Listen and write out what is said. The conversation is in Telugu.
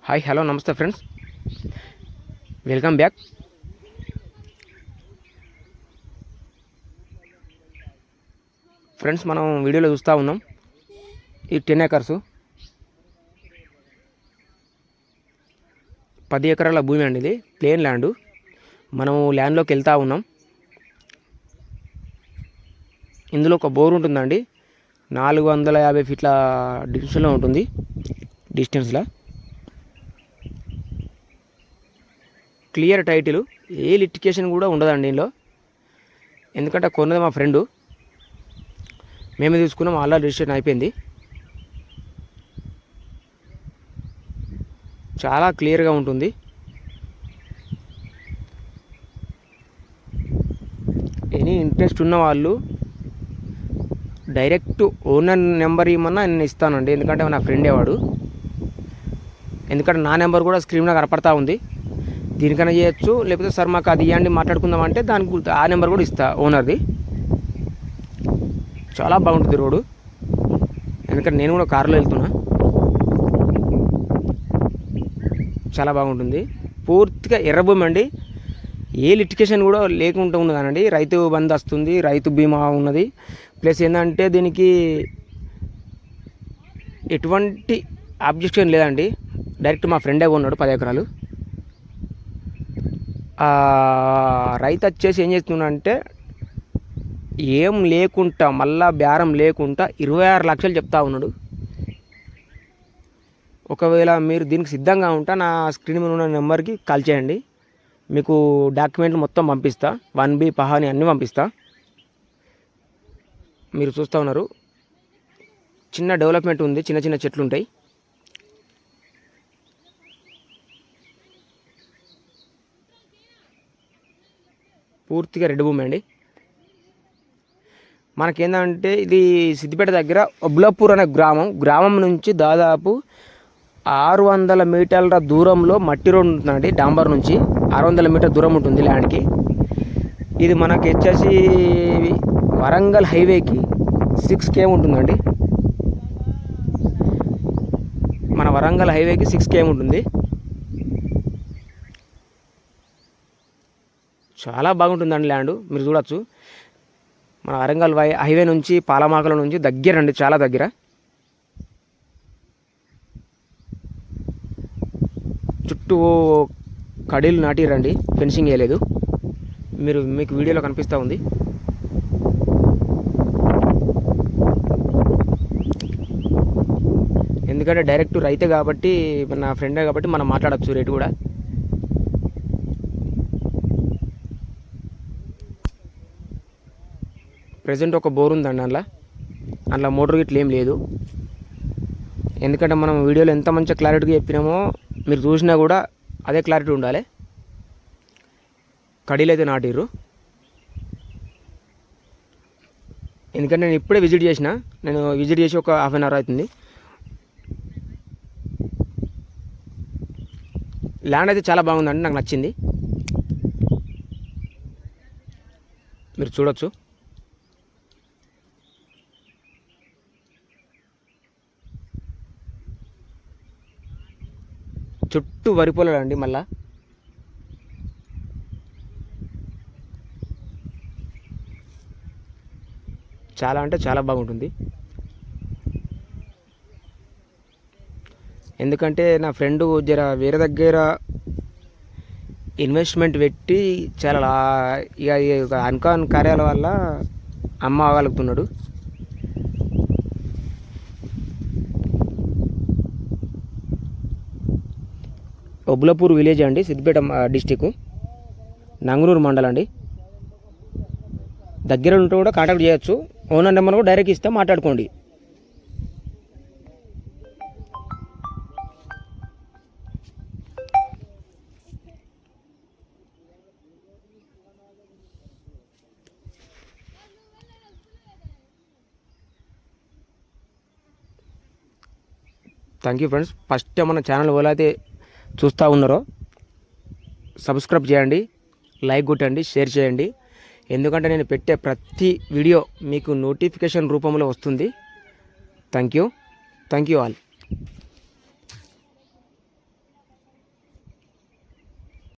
హాయ్ హలో నమస్తే ఫ్రెండ్స్, వెల్కమ్ బ్యాక్. ఫ్రెండ్స్, మనం వీడియోలో చూస్తూ ఉన్నాం ఈ 10 ఎకర్స్ 10 ఎకరాల భూమి అండి. ఇది ప్లేన్ ల్యాండ్. మనం ల్యాండ్లోకి వెళ్తూ ఉన్నాం. ఇందులో ఒక బోర్ ఉంటుందండి. 450 ఫీట్ల డిస్టెన్స్లో ఉంటుంది. డిస్టెన్స్లో క్లియర్ టైటిల్, ఏ లిటికేషన్ కూడా ఉండదండి దీనిలో. ఎందుకంటే కొన్నది మా ఫ్రెండు, మేమే తీసుకున్నాం. ఆల్రెడీ రిజిస్ట్రేషన్ అయిపోయింది. చాలా క్లియర్గా ఉంటుంది. ఎనీ ఇంట్రెస్ట్ ఉన్న వాళ్ళు డైరెక్ట్ ఓనర్ నెంబర్ ఇవ్వమన్నా నేను ఇస్తానండి. ఎందుకంటే నా ఫ్రెండే వాడు. ఎందుకంటే నా నెంబర్ కూడా స్క్రీన్ మీద కనపడతా ఉంది. దీనికైనా చేయొచ్చు, లేకపోతే సార్ మాకు అది ఇవ్వండి మాట్లాడుకుందాం అంటే దానికి ఆ నెంబర్ కూడా ఇస్తా ఓనర్ది. చాలా బాగుంటుంది రోడ్డు. ఎందుకంటే నేను కూడా కారులో వెళ్తున్నా. చాలా బాగుంటుంది. పూర్తిగా ఎర్రభూమి అండి. ఏ లిటికేషన్ కూడా లేకుండా ఉంది కానండి. రైతు బంధు వస్తుంది, రైతు బీమా ఉన్నది. ప్లస్ ఏంటంటే దీనికి ఎటువంటి ఆబ్జెక్షన్ లేదండి. డైరెక్ట్ మా ఫ్రెండే ఉన్నాడు 10 ఎకరాలు. రైతు వచ్చేసి ఏం చేస్తున్నాడంటే ఏం లేకుండా, మళ్ళా బేరం లేకుండా 26 లక్షలు చెప్తా ఉన్నాడు. ఒకవేళ మీరు దీనికి సిద్ధంగా ఉంటా నా స్క్రీన్ మీద ఉన్న నెంబర్కి కాల్ చేయండి. మీకు డాక్యుమెంట్లు మొత్తం పంపిస్తా. 1B పహాని అన్నీ పంపిస్తా. మీరు చూస్తూ ఉన్నారు, చిన్న డెవలప్మెంట్ ఉంది. చిన్న చిన్న చెట్లు ఉంటాయి. పూర్తిగా రెడ్ భూమి అండి. మనకేందంటే ఇది సిద్దిపేట దగ్గర ఒబ్లాపూర్ అనే గ్రామం నుంచి దాదాపు 600 మీటర్ల దూరంలో మట్టి రోడ్ ఉంటుందండి. డాంబర్ నుంచి 600 మీటర్ దూరం ఉంటుంది ల్యాండ్కి. ఇది మనకి వచ్చేసి వరంగల్ హైవేకి 6 km ఉంటుందండి. మన వరంగల్ హైవేకి 6 km ఉంటుంది. చాలా బాగుంటుందండి ల్యాండ్. మీరు చూడొచ్చు, మన వరంగల్ హైవే నుంచి పాలమాకల నుంచి దగ్గర అండి, చాలా దగ్గర. చుట్టూ కడీలు నాటిరండి, ఫెన్సింగ్ వేయలేదు. మీకు వీడియోలో కనిపిస్తూ ఉంది. ఎందుకంటే డైరెక్ట్ రైతే కాబట్టి, నా ఫ్రెండే కాబట్టి మనం మాట్లాడచ్చు రేటు కూడా. ప్రజెంట్ ఒక బోర్ ఉందండి అందులో మోటార్ గిట్ల ఏం లేదు. ఎందుకంటే మనం వీడియోలో ఎంత మంచిగా క్లారిటీగా చెప్పినామో మీరు చూసినా కూడా అదే క్లారిటీ ఉండాలి. కడీలు అయితే నాటిర్రు. ఎందుకంటే నేను ఇప్పుడే విజిట్ చేసి ఒక 1/2 hour అవుతుంది. ల్యాండ్ అయితే చాలా బాగుందండి, నాకు నచ్చింది. మీరు చూడొచ్చు. చుట్టూ వరి పొలాలు అండి. మళ్ళా చాలా అంటే చాలా బాగుంటుంది. ఎందుకంటే నా ఫ్రెండు వేరే దగ్గర ఇన్వెస్ట్మెంట్ పెట్టి చాలా ఇక అనుకోని కార్యాల వల్ల అమ్మ అవ్వగలుగుతున్నాడు. ఒబ్లాపూర్ విలేజ్ అండి, సిద్దిపేట డిస్టిక్, నంగునూరు మండలం అండి. దగ్గర ఉంటే కూడా కాంటాక్ట్ చేయొచ్చు. ఓనర్ నెంబర్ కూడా డైరెక్ట్ ఇస్తే మాట్లాడుకోండి. Thank you friends. ఫస్ట్ మన ఛానల్ ఎవరైతే చూస్తూ ఉన్నారో సబ్స్క్రైబ్ చేయండి, లైక్ కొట్టండి, షేర్ చేయండి. ఎందుకంటే నేను పెట్టే ప్రతి వీడియో మీకు నోటిఫికేషన్ రూపంలో వస్తుంది. Thank you all.